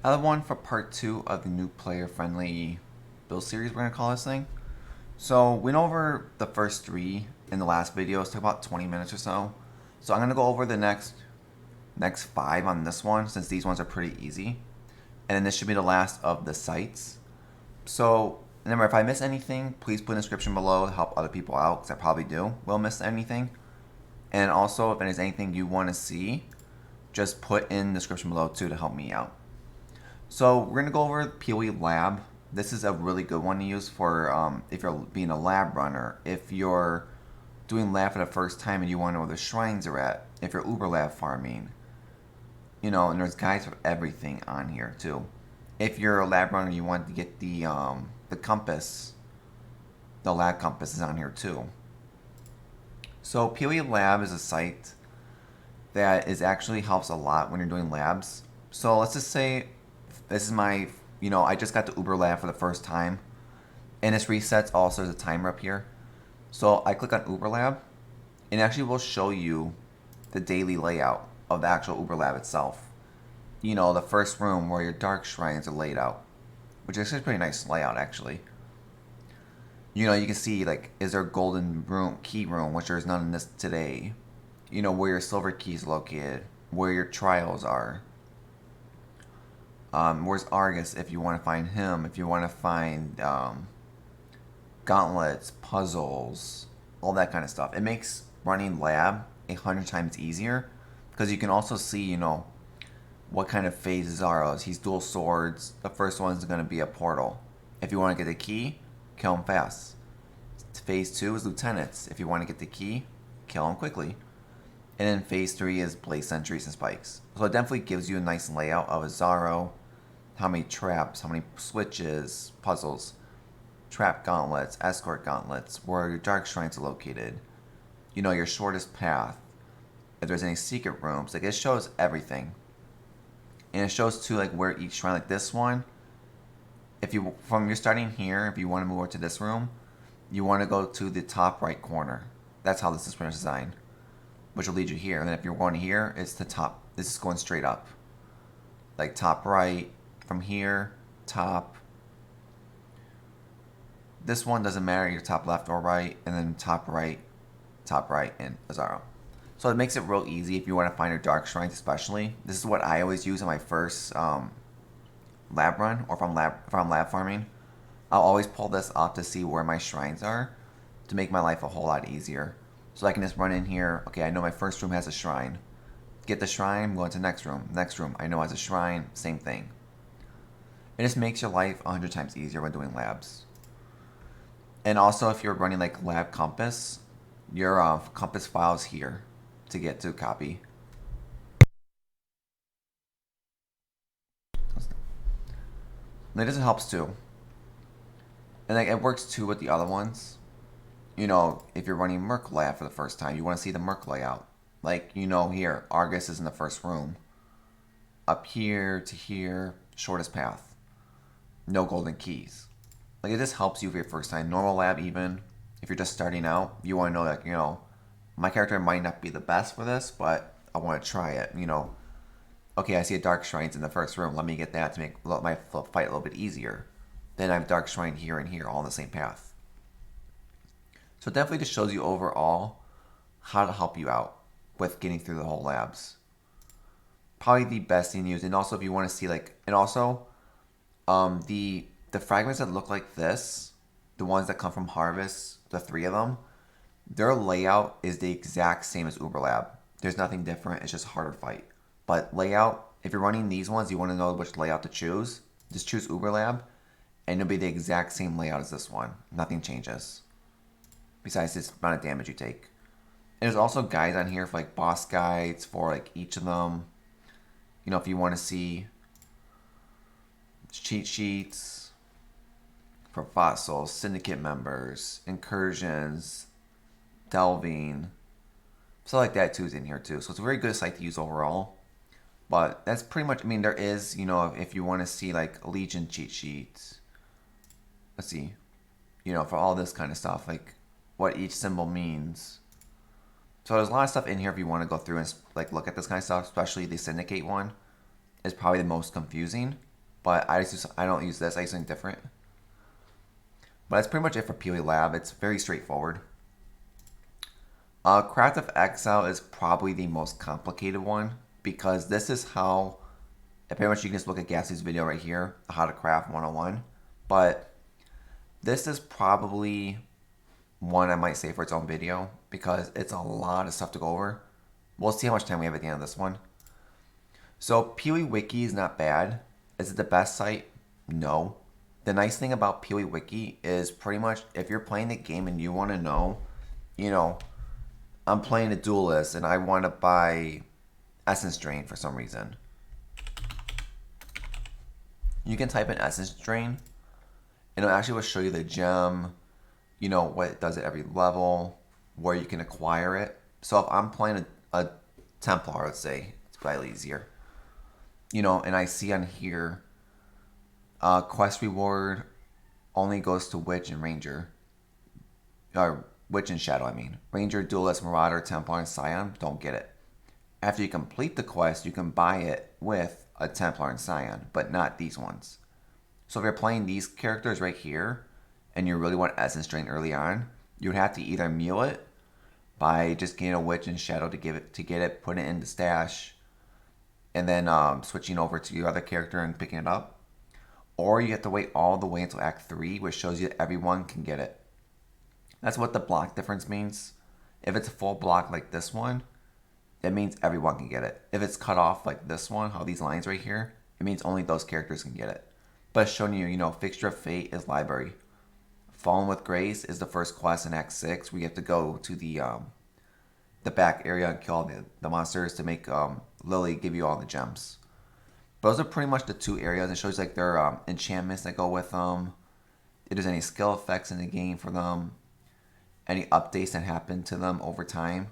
Other one for part 2 of the new player-friendly build series we're going to call this thing. So we went over the first 3 in the last video. It took about 20 minutes or so. So I'm going to go over the next 5 on this one since these ones are pretty easy. And then this should be the last of the sites. So remember, if I miss anything, please put in the description below to help other people out because I probably will miss anything. And also, if there's anything you want to see, just put in the description below too to help me out. So we're gonna go over POE Lab. This is a really good one to use for if you're being a lab runner, if you're doing lab for the first time and you want to know where the shrines are at, if you're Uber lab farming, and there's guides for everything on here too. If you're a lab runner, you want to get the compass, the lab compass is on here too. So POE Lab is a site that is actually helps a lot when you're doing labs. So let's just say this is my, I just got the Uber Lab for the first time. And this resets also as a timer up here. So I click on Uber Lab, and it actually will show you the daily layout of the actual Uber Lab itself. The first room where your dark shrines are laid out, which is a pretty nice layout actually. You can see like, is there a golden room, key room, which there's none in this today. Where your silver key is located, where your trials are. Where's Argus if you want to find him, if you want to find gauntlets, puzzles, all that kind of stuff. It makes running lab 100 times easier because you can also see, what kind of phases are. He's dual swords. The first one is going to be a portal. If you want to get the key, kill him fast. Phase 2 is lieutenants. If you want to get the key, kill him quickly. And then phase 3 is blaze sentries and spikes. So it definitely gives you a nice layout of a Zaro, how many traps, how many switches, puzzles, trap gauntlets, escort gauntlets, where your dark shrines are located, your shortest path, if there's any secret rooms. Like, it shows everything. And it shows too, like, where each shrine, like this one, if you, from you're starting here, if you want to move over to this room, you want to go to the top right corner. That's how this is pretty much designed, which will lead you here. And then if you're going here, it's the top. This is going straight up. Like top right, from here, top. This one doesn't matter, your top left or right, and then top right, and Azaro. So it makes it real easy if you want to find your dark shrines especially. This is what I always use in my first lab run, or if I'm lab farming. I'll always pull this up to see where my shrines are to make my life a whole lot easier. So I can just run in here. Okay, I know my first room has a shrine. Get the shrine, go into the next room. Next room, I know has a shrine, same thing. It just makes your life 100 times easier when doing labs. And also, if you're running like Lab Compass, your compass files here to get to copy. And it helps too. And like, it works too with the other ones. If you're running Merc Lab for the first time, you want to see the Merc layout. Like, here, Argus is in the first room. Up here to here, shortest path. No golden keys. Like, it just helps you for your first time. Normal lab even, if you're just starting out, you want to know that, my character might not be the best for this, but I want to try it, Okay, I see a dark shrines in the first room. Let me get that to make my fight a little bit easier. Then I have dark shrine here and here, all on the same path. So it definitely just shows you overall how to help you out with getting through the whole labs. Probably the best thing to use. And also if you want to see and also the fragments that look like this, the ones that come from Harvest, the 3 of them, their layout is the exact same as Uber Lab. There's nothing different, it's just harder to fight. But layout, if you're running these ones, you want to know which layout to choose, just choose Uber Lab, and it'll be the exact same layout as this one. Nothing changes. Besides this amount of damage you take. And there's also guides on here for like boss guides for like each of them. If you want to see cheat sheets for fossils, syndicate members, incursions, delving, stuff like that too is in here too. So it's a very good site to use overall. But that's pretty much, there is, if you want to see like Legion cheat sheets. Let's see, for all this kind of stuff, like what each symbol means. So there's a lot of stuff in here if you want to go through and like look at this kind of stuff, especially the Syndicate one is probably the most confusing. but I don't use this. I use something different. But that's pretty much it for POE Lab. It's very straightforward. Craft of Exile is probably the most complicated one because this is how, pretty much you can just look at Gassie's video right here, how to craft 101. But this is probably one I might save for its own video because it's a lot of stuff to go over. We'll see how much time we have at the end of this one. So POE Wiki is not bad. Is it the best site? No. The nice thing about POE Wiki is pretty much if you're playing the game and you want to know, you know, I'm playing a duelist and I want to buy Essence Drain for some reason. You can type in Essence Drain and it actually will show you the gem, you know, what it does at every level, where you can acquire it. So if I'm playing a Templar, let's say, it's probably easier, you know, and I see on here, quest reward only goes to Witch and Ranger. Or Witch and Shadow, I mean. Ranger, Duelist, Marauder, Templar, and Scion, don't get it. After you complete the quest, you can buy it with a Templar and Scion, but not these ones. So if you're playing these characters right here, and you really want Essence Drain early on, you would have to either mule it by just getting a Witch and Shadow to get it, put it in the stash, and then switching over to your other character and picking it up. Or you have to wait all the way until Act 3, which shows you that everyone can get it. That's what the block difference means. If it's a full block like this one, it means everyone can get it. If it's cut off like this one, how these lines right here, it means only those characters can get it. But it's showing you, you know, Fixture of Fate is Library. Fallen with Grace is the first quest in Act 6. We have to go to the back area and kill all the monsters to make Lily give you all the gems. Those are pretty much the two areas. It shows like their enchantments that go with them. If there's any skill effects in the game for them. Any updates that happen to them over time.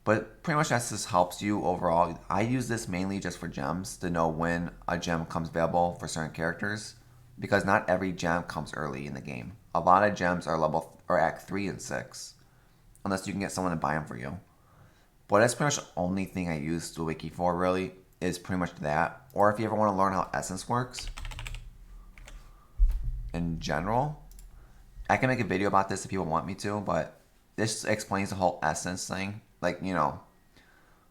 But pretty much that just helps you overall. I use this mainly just for gems to know when a gem comes available for certain characters. Because not every gem comes early in the game. A lot of gems are Act 3 and 6. Unless you can get someone to buy them for you. But that's pretty much the only thing I use the wiki for, really, is pretty much that. Or if you ever want to learn how Essence works, in general, I can make a video about this if people want me to, but this explains the whole Essence thing. Like, you know,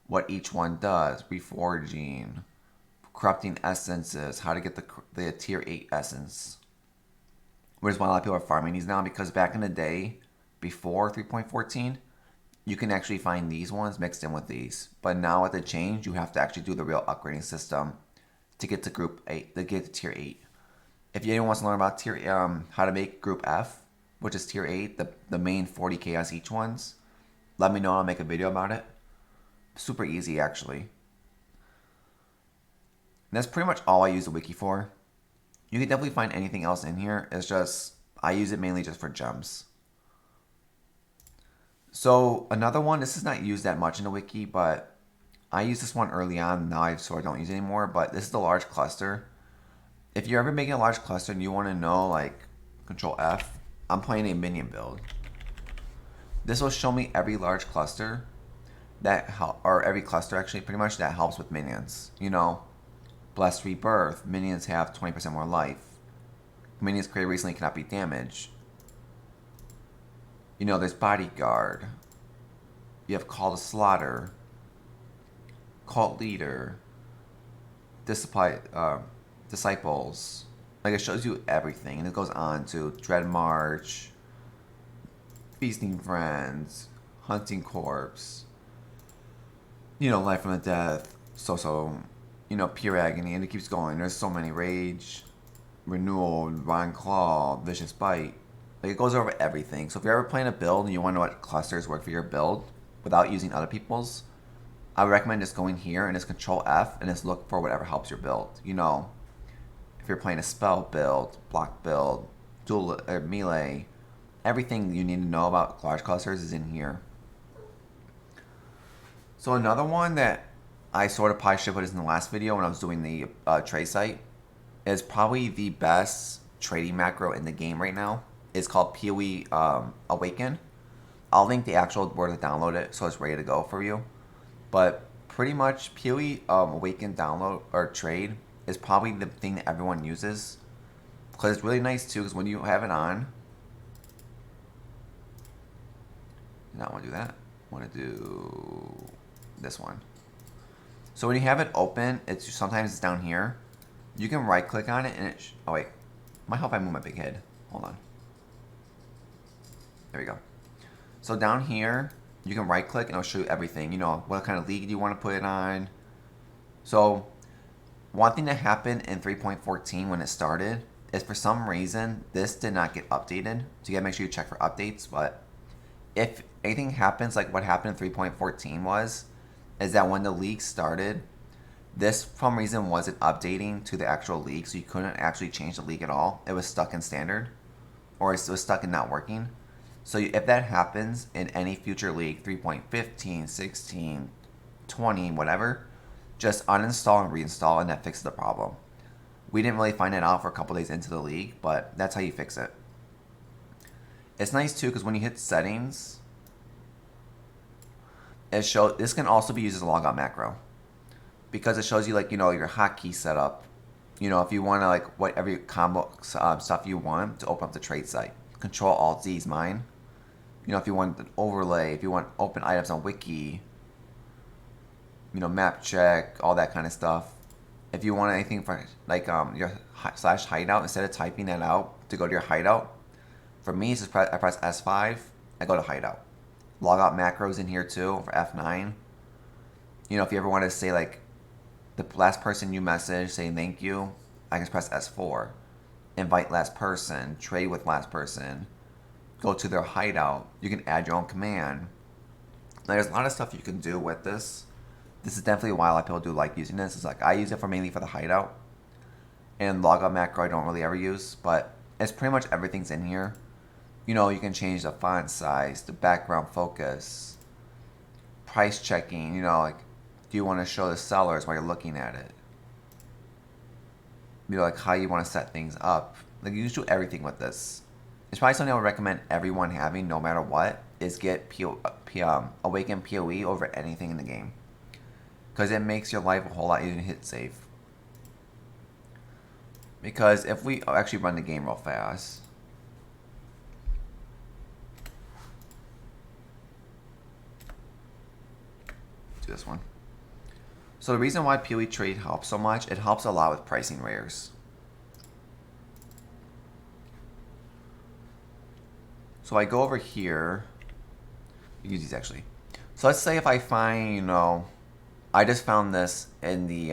what each one does, reforging, corrupting essences, how to get the tier 8 essence. Which is why a lot of people are farming these now, because back in the day, before 3.14, you can actually find these ones mixed in with these. But now with the change, you have to actually do the real upgrading system to get to group 8, to get to tier 8. If anyone wants to learn about how to make group F, which is tier 8, the main 40 chaos each ones, let me know. I'll make a video about it. Super easy, actually. And that's pretty much all I use the wiki for. You can definitely find anything else in here. It's just, I use it mainly just for gems. So another one, this is not used that much in the wiki, but I used this one early on. Now I sort of don't use it anymore, but this is the large cluster. If you're ever making a large cluster and you want to know, like, Control F, I'm playing a minion build. This will show me every large cluster or every cluster actually, pretty much, that helps with minions. You know, Blessed Rebirth, minions have 20% more life. Minions created recently cannot be damaged. You know, there's Bodyguard. You have Call to Slaughter. Cult Leader. Disciples. Like, it shows you everything. And it goes on to Dread March. Feasting Friends. Hunting Corpse. You know, Life from the Death. You know, Pure Agony. And it keeps going. There's so many. Rage. Renewal. Vine Claw. Vicious Bite. Like, it goes over everything. So if you're ever playing a build and you want to know what clusters work for your build without using other people's, I would recommend just going here and just Control F and just look for whatever helps your build. You know, if you're playing a spell build, block build, dual or melee, everything you need to know about large clusters is in here. So another one that I sort of probably should put this in the last video when I was doing the trade site is probably the best trading macro in the game right now. It's called POE Awaken. I'll link the actual where to download it so it's ready to go for you. But pretty much POE Awaken download or trade is probably the thing that everyone uses. Because it's really nice too, because when you have it on, I don't want to do that. I want to do this one. So when you have it open, it's sometimes it's down here. You can right click on it and it, oh wait, might help if I move my big head. Hold on. There we go. So down here, you can right click and it'll show you everything. You know, what kind of league do you want to put it on. So one thing that happened in 3.14 when it started is for some reason, this did not get updated. So you gotta make sure you check for updates. But if anything happens like what happened in 3.14 is that when the league started, this for some reason wasn't updating to the actual league. So you couldn't actually change the league at all. It was stuck in standard or it was stuck in not working. So if that happens in any future league, 3.15, 16, 20, whatever, just uninstall and reinstall and that fixes the problem. We didn't really find it out for a couple days into the league, but that's how you fix it. It's nice too because when you hit settings, it shows, this can also be used as a logout macro because it shows you like, you know, your hotkey setup. You know, if you want to like whatever combo stuff you want to open up the trade site. Control Alt Z is mine. You know, if you want an overlay, if you want open items on wiki, you know, map check, all that kind of stuff. If you want anything for like your slash hideout, instead of typing that out to go to your hideout, for me, it's just I press S5, I go to hideout. Logout macros in here too for F9. You know, if you ever want to say like the last person you message saying thank you, I can press S4. Invite last person, trade with last person, go to their hideout. You can add your own command. Now, there's a lot of stuff you can do with this. This is definitely why a lot of people do like using this. It's like I use it for mainly for the hideout. And logout macro I don't really ever use, but it's pretty much everything's in here. You know, you can change the font size, the background focus, price checking, you know, like do you want to show the sellers while you're looking at it? You know, like how you want to set things up. Like you just do everything with this. It's probably something I would recommend everyone having no matter what is get Awaken POE over anything in the game. Because it makes your life a whole lot easier to hit save. Because if we actually run the game real fast. Do this one. So the reason why POE trade helps so much, it helps a lot with pricing rares. So I go over here. Use these actually. So let's say if I find, you know, I just found this in the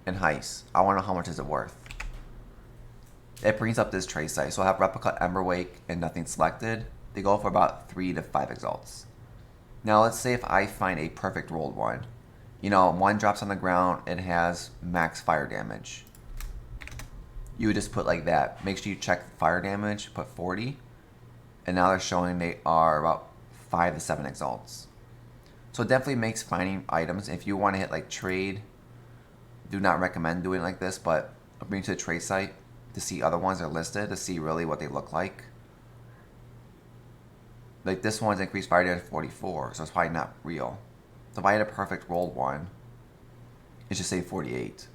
in Heist. I want to know how much is it worth. It brings up this trade site. So I have replica Emberwake and nothing selected. They go for about 3 to 5 exalts. Now let's say if I find a perfect rolled one. You know, one drops on the ground, it has max fire damage. You would just put like that. Make sure you check fire damage, put 40. And now they're showing they are about 5 to 7 exalts. So it definitely makes finding items. If you want to hit like trade, do not recommend doing it like this, but bring to the trade site to see other ones that are listed, to see really what they look like. Like this one's increased fire damage to 44, so it's probably not real. So if I had a perfect rolled one, it should say 48.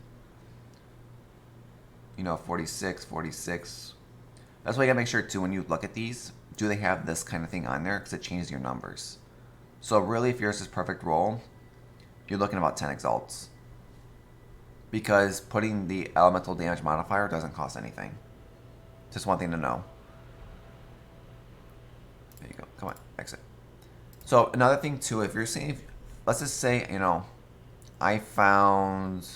You know, 46, 46. That's why you gotta make sure too when you look at these, do they have this kind of thing on there? Because it changes your numbers. So really, if yours is perfect roll, you're looking at about 10 exalts. Because putting the elemental damage modifier doesn't cost anything. Just one thing to know. There you go. Come on, exit. So another thing too, if you're saying, let's just say, you know, I found,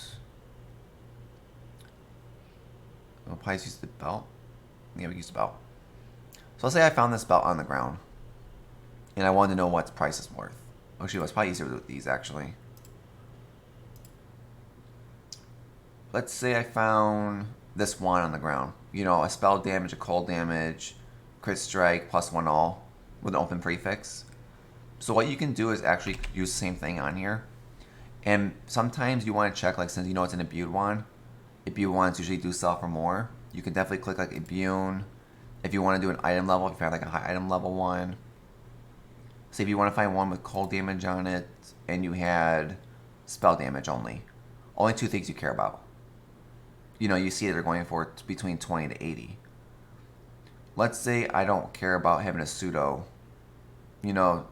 I'll probably use the belt. Yeah, we use the belt. So let's say I found this belt on the ground, and I wanted to know what price is worth. Actually, it's probably easier with these actually. Let's say I found this one on the ground. You know, a spell damage, a cold damage, crit strike, +1 all with an open prefix. So what you can do is actually use the same thing on here. And sometimes you want to check, like since you know it's an imbued one, imbued ones usually do sell for more. You can definitely click like immune. If you want to do an item level, if you have like a high item level one. Say if you want to find one with cold damage on it and you had spell damage only. Only two things you care about. You know, you see that they're going for between 20 to 80. Let's say I don't care about having a pseudo. You know,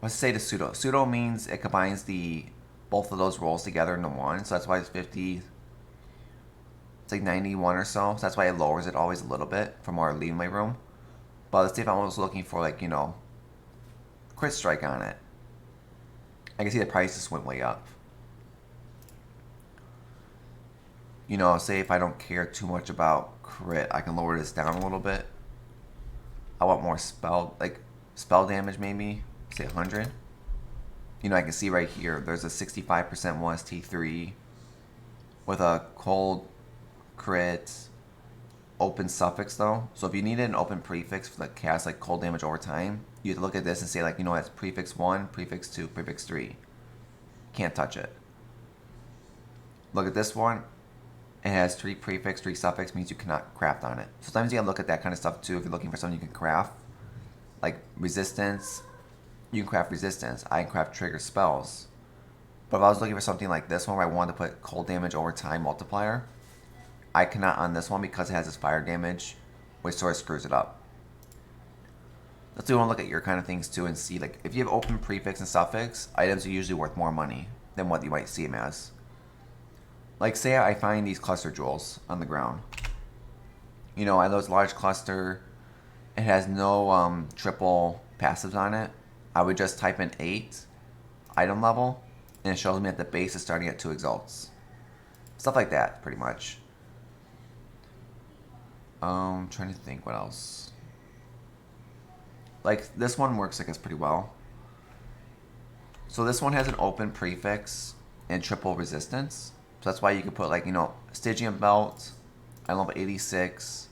let's say the pseudo. Pseudo means it combines the both of those rolls together into one. So that's why it's 50. It's like 91 or so. So that's why it lowers it always a little bit for more leeway room. But let's say if I was looking for like, you know, crit strike on it, I can see the price just went way up. You know, say if I don't care too much about crit, I can lower this down a little bit. I want more spell damage maybe, say 100. You know, I can see right here, there's a 65% one T3 with a cold crit, open suffix though. So if you needed an open prefix for the cast like cold damage over time, you have to look at this and say like, you know, that's prefix 1, prefix 2, prefix 3. Can't touch it. Look at this one. It has 3 prefix, 3 suffix, means you cannot craft on it. So sometimes you gotta look at that kind of stuff too if you're looking for something you can craft. Like resistance, you can craft resistance. I can craft trigger spells. But if I was looking for something like this one where I wanted to put cold damage over time multiplier, I cannot on this one because it has this fire damage, which sort of screws it up. Let's do want to look at your kind of things too and see like if you have open prefix and suffix, items are usually worth more money than what you might see them as. Like say I find these cluster jewels on the ground. You know, I have this large cluster. It has no triple passives on it. I would just type in 8 item level and it shows me that the base is starting at 2 exalts. Stuff like that, pretty much. Trying to think what else. Like this one works I guess pretty well. So this one has an open prefix and triple resistance. So that's why you can put like, you know, Stygian belt, I love 86.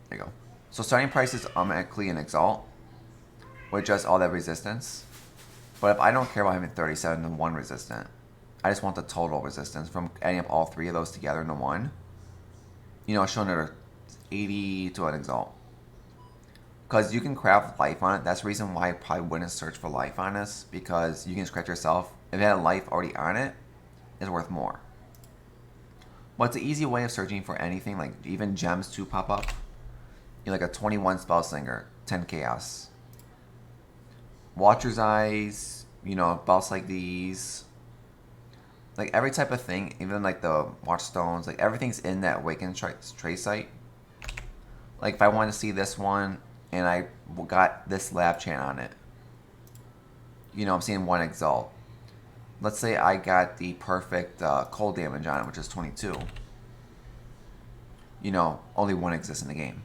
There you go. So starting price is automatically an exalt with just all that resistance. But if I don't care about having 37 and 1 resistant, I just want the total resistance from adding up all 3 of those together into 1. You know, showing it 80 to an exalt. Because you can craft life on it. That's the reason why I probably wouldn't search for life on this. Because you can scratch yourself. If it had a life already on it, it's worth more. But it's an easy way of searching for anything. Like even gems to pop up. You're like a 21 spell slinger, 10 chaos. Watcher's eyes, you know, belts like these. Like every type of thing, even like the watchstones, like everything's in that Awakened trace site. Like if I want to see this one and I got this lab chant on it, you know, I'm seeing 1 exalt. Let's say I got the perfect cold damage on it, which is 22. You know, only 1 exists in the game.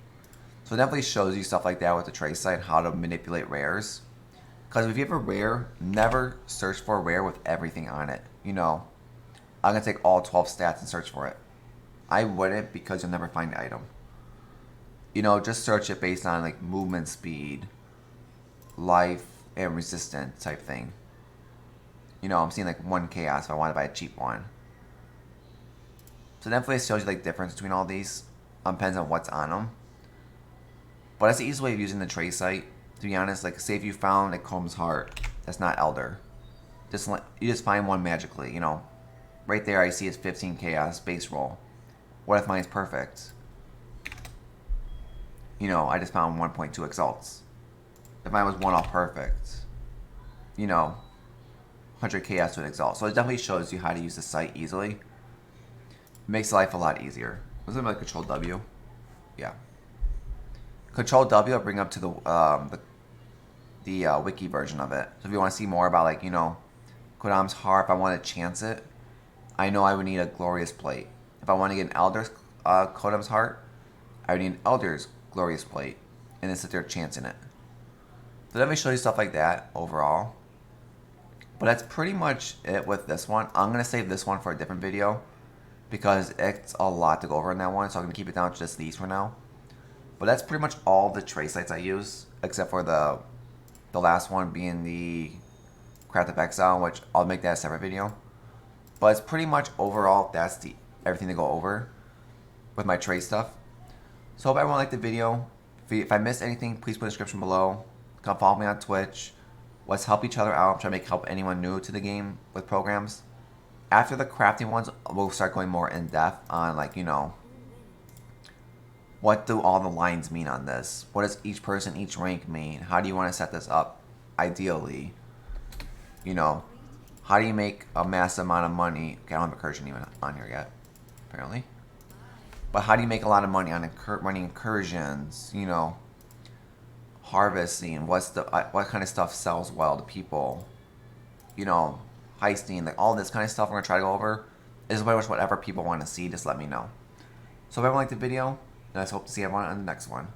So it definitely shows you stuff like that with the trace site, how to manipulate rares. Because if you have a rare, never search for a rare with everything on it. You know, I'm going to take all 12 stats and search for it. I wouldn't because you'll never find the item. You know, just search it based on like movement speed, life, and resistance type thing. You know, I'm seeing like 1 chaos if I want to buy a cheap one. So definitely shows you like difference between all these. Depends on what's on them. But that's the easiest way of using the trace site. To be honest, like say if you found a Comb's Heart, that's not Elder. You just find one magically, you know. Right there I see it's 15 chaos base roll. What if mine's perfect? You know, I just found 1.2 exalts. If mine was 1 all perfect, you know, 100 chaos to an exalt. So it definitely shows you how to use the site easily. It makes life a lot easier. Was it like Control W? Yeah. Control W will bring up to the wiki version of it. So if you want to see more about like, you know, Kodam's Heart, if I want to chance it, I know I would need a Glorious Plate. If I want to get an Elder's Kodam's Heart, I would need an Elder's Glorious Plate. And then sit there chancing it. So let me show you stuff like that overall. But that's pretty much it with this one. I'm going to save this one for a different video. Because it's a lot to go over in that one. So I'm going to keep it down to just these for now. But that's pretty much all the trace sites I use, except for the last one being the Craft of Exile, which I'll make that a separate video. But it's pretty much overall, that's everything to go over with my trace stuff. So hope everyone liked the video. If I missed anything, please put in the description below. Come follow me on Twitch. Let's help each other out. I'm trying to help anyone new to the game with programs. After the crafting ones, we'll start going more in depth on, like, you know, what do all the lines mean on this? What does each person, each rank mean? How do you want to set this up ideally? You know, how do you make a massive amount of money? Okay, I don't have incursion even on here yet, apparently. But how do you make a lot of money on running incursions? You know, harvesting. What kind of stuff sells well to people? You know, heisting, like all this kind of stuff. We're gonna try to go over. Is pretty much whatever people want to see. Just let me know. So if everyone liked the video, then I hope to see everyone on the next one.